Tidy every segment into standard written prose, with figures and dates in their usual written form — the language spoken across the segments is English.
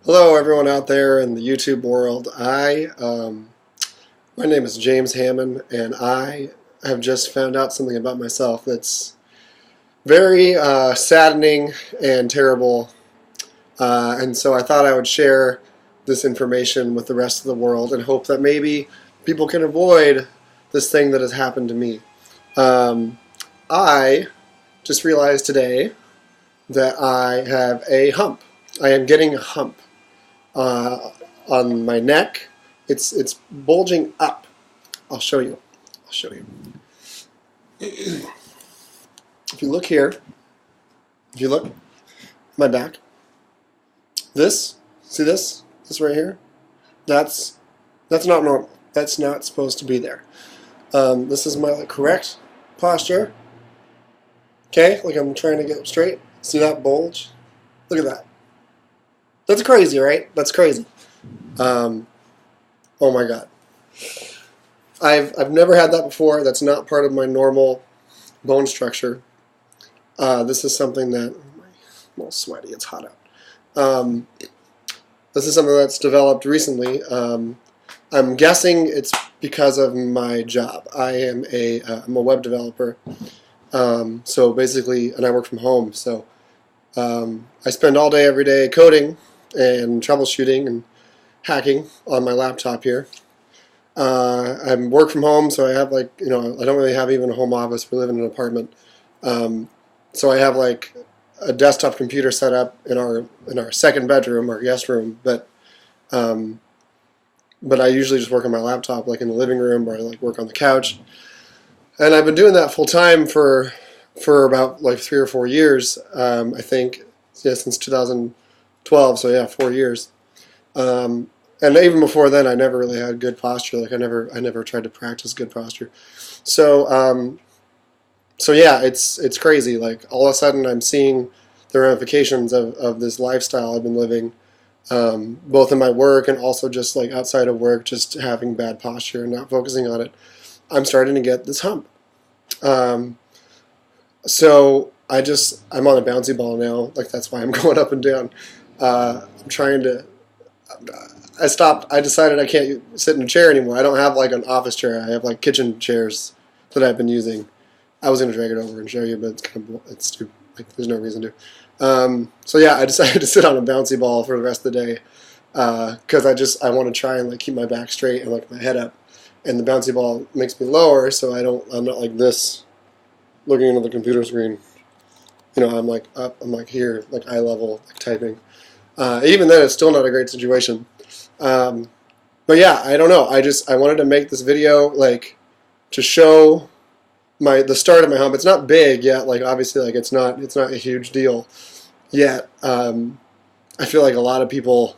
Hello, everyone out there in the YouTube world. My name is James Hammond, and I have just found out something about myself that's very saddening and terrible. And so I thought I would share this information with the rest of the world and hope that maybe people can avoid this thing that has happened to me. I just realized today that I have a hump. I am getting a hump on my neck. It's bulging up. I'll show you. If you look here, if you look my back, see this right here, that's not normal. That's not supposed to be there. This is my correct posture. Okay, like I'm trying to get up straight. See that bulge? Look at that. That's crazy, right? That's crazy. Oh my God. I've never had that before. That's not part of my normal bone structure. This is something that I'm a little sweaty. It's hot out. This is something that's developed recently. I'm guessing it's because of my job. I'm a web developer. So basically, and I work from home. So I spend all day, every day coding and troubleshooting and hacking on my laptop here. I work from home, so I have I don't really have even a home office. We live in an apartment. So I have like a desktop computer set up in our second bedroom, our guest room, but I usually just work on my laptop, like in the living room, or I like work on the couch. And I've been doing that full time for about like 3 or 4 years, I think, since 2012. So yeah, 4 years. And even before then, I never really had good posture. Like I never tried to practice good posture. So yeah, it's crazy. Like all of a sudden, I'm seeing the ramifications of this lifestyle I've been living, both in my work and also just like outside of work, just having bad posture and not focusing on it. I'm starting to get this hump. So I'm on a bouncy ball now. Like that's why I'm going up and down. I'm trying to. I decided I can't sit in a chair anymore. I don't have like an office chair. I have like kitchen chairs that I've been using. I was gonna drag it over and show you, but it's too like there's no reason to. So yeah, I decided to sit on a bouncy ball for the rest of the day because I want to try and like keep my back straight and like my head up. And the bouncy ball makes me lower, so I'm not like this, looking into the computer screen. I'm like up, I'm like here, like eye level, like typing. Even then, it's still not a great situation. But yeah, I don't know. I wanted to make this video like to show the start of my hump. It's not big yet. Like obviously, like it's not a huge deal yet. I feel like a lot of people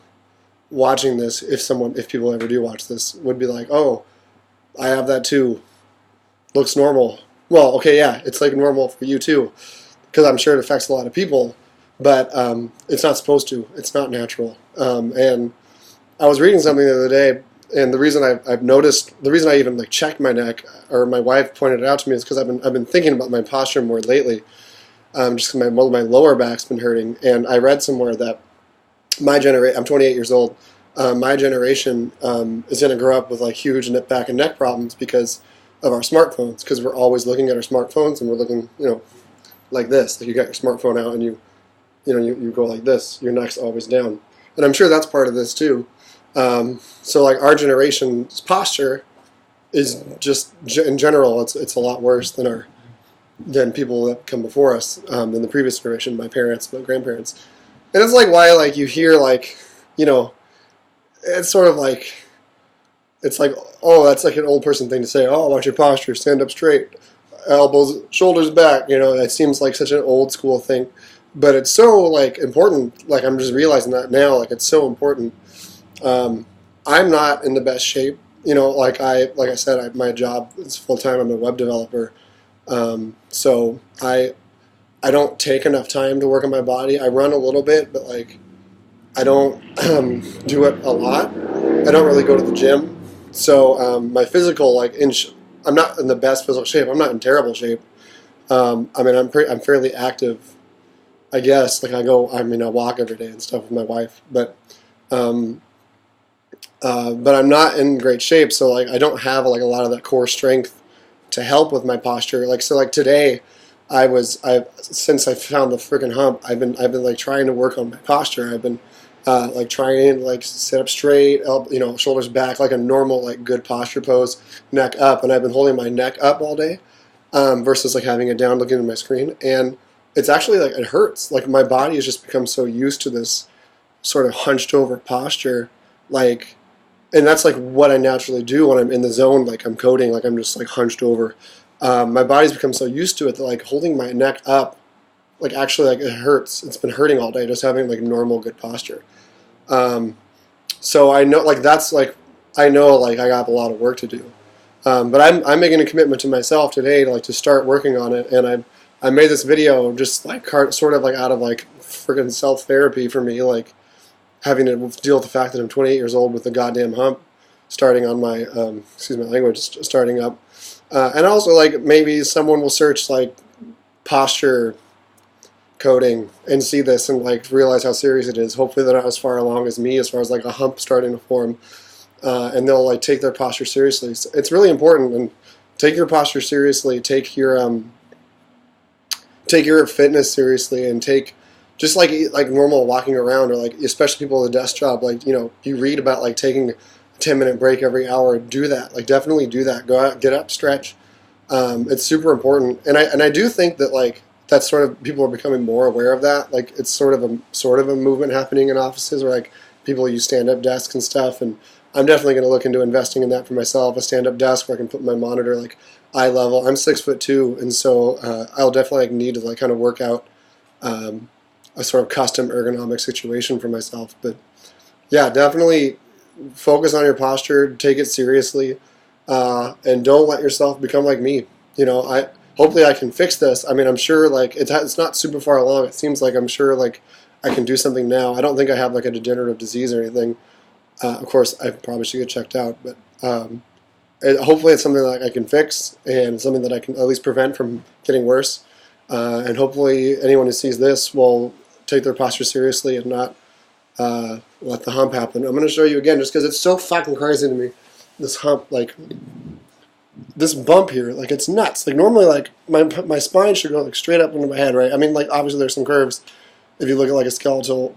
watching this, if people ever do watch this, would be like, oh, I have that too. Looks normal. Well, okay, yeah, it's like normal for you too, because I'm sure it affects a lot of people, but it's not supposed to. It's not natural. And I was reading something the other day, and the reason I've noticed, the reason I even like checked my neck, or my wife pointed it out to me, is because I've been thinking about my posture more lately. Just because my lower back's been hurting, and I read somewhere that my generation, I'm 28 years old. My generation is going to grow up with like huge back and neck problems because of our smartphones. Because we're always looking at our smartphones, and we're looking, like this. Like you got your smartphone out, and you go like this. Your neck's always down, and I'm sure that's part of this too. So like our generation's posture is just in general, it's a lot worse than people that come before us, than the previous generation, my parents, my grandparents, and it's like why like you hear like it's sort of like, it's like, oh, that's like an old person thing to say. Oh, watch your posture, stand up straight, elbows, shoulders back. It seems like such an old school thing, but it's so like important. Like I'm just realizing that now. Like it's so important. I'm not in the best shape. Like I said, my job is full time. I'm a web developer, so I don't take enough time to work on my body. I run a little bit, but like I don't do it a lot. I don't really go to the gym. So my physical, I'm not in the best physical shape. I'm not in terrible shape. I'm fairly active, I guess. Like I walk every day and stuff with my wife. But Um, but I'm not in great shape, so like I don't have like a lot of that core strength to help with my posture. Like so, like today, I since I found the freaking hump, I've been like trying to work on my posture. I've been like trying to like sit up straight, shoulders back, like a normal like good posture pose, neck up, and I've been holding my neck up all day, versus like having it down looking at my screen, and it's actually like it hurts. Like my body has just become so used to this sort of hunched over posture, like, and that's like what I naturally do when I'm in the zone, like I'm coding, like I'm just like hunched over. My body's become so used to it that like holding my neck up, like actually like it hurts. It's been hurting all day just having like normal good posture. Um, so I know like that's like I know like I got a lot of work to do. But I'm making a commitment to myself today to like to start working on it, and I made this video just like sort of like out of like freaking self therapy for me, like having to deal with the fact that I'm 28 years old with a goddamn hump starting on my excuse my language starting up, and also like maybe someone will search like posture coding and see this and like realize how serious it is. Hopefully they're not as far along as me as far as like a hump starting to form, and they'll like take their posture seriously. So it's really important, and take your posture seriously. Take your fitness seriously, and take just like normal walking around, or like especially people with a desk job. Like you read about like taking a 10-minute break every hour. Do that. Like definitely do that. Go out, get up, stretch. It's super important, and I do think that like that's sort of people are becoming more aware of that. Like it's sort of a movement happening in offices where like people use stand-up desks and stuff. And I'm definitely going to look into investing in that for myself. A stand-up desk where I can put my monitor like eye level. I'm 6'2", and so I'll definitely like, need to like kind of work out a sort of custom ergonomic situation for myself. But yeah, definitely focus on your posture. Take it seriously. And don't let yourself become like me. Hopefully I can fix this. I mean, I'm sure like it's not super far along. It seems like I'm sure like I can do something now. I don't think I have like a degenerative disease or anything. Of course, I probably should get checked out, but hopefully it's something that I can fix and something that I can at least prevent from getting worse. And hopefully anyone who sees this will take their posture seriously and not let the hump happen. I'm going to show you again just because it's so fucking crazy to me. This hump, like this bump here, like it's nuts. Like normally, like my spine should go like straight up into my head, right? I mean, like obviously there's some curves if you look at like a skeletal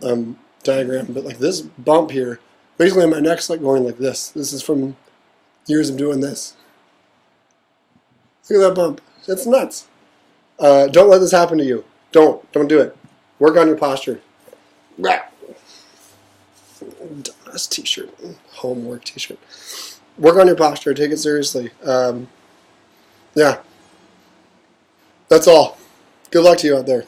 diagram, but like this bump here, basically my neck's like going like this. This is from years of doing this. Look at that bump. It's nuts. Don't let this happen to you. Don't do it. Work on your posture. Dumbass t-shirt, homework t-shirt. Work on your posture. Take it seriously. Yeah, that's all. Good luck to you out there.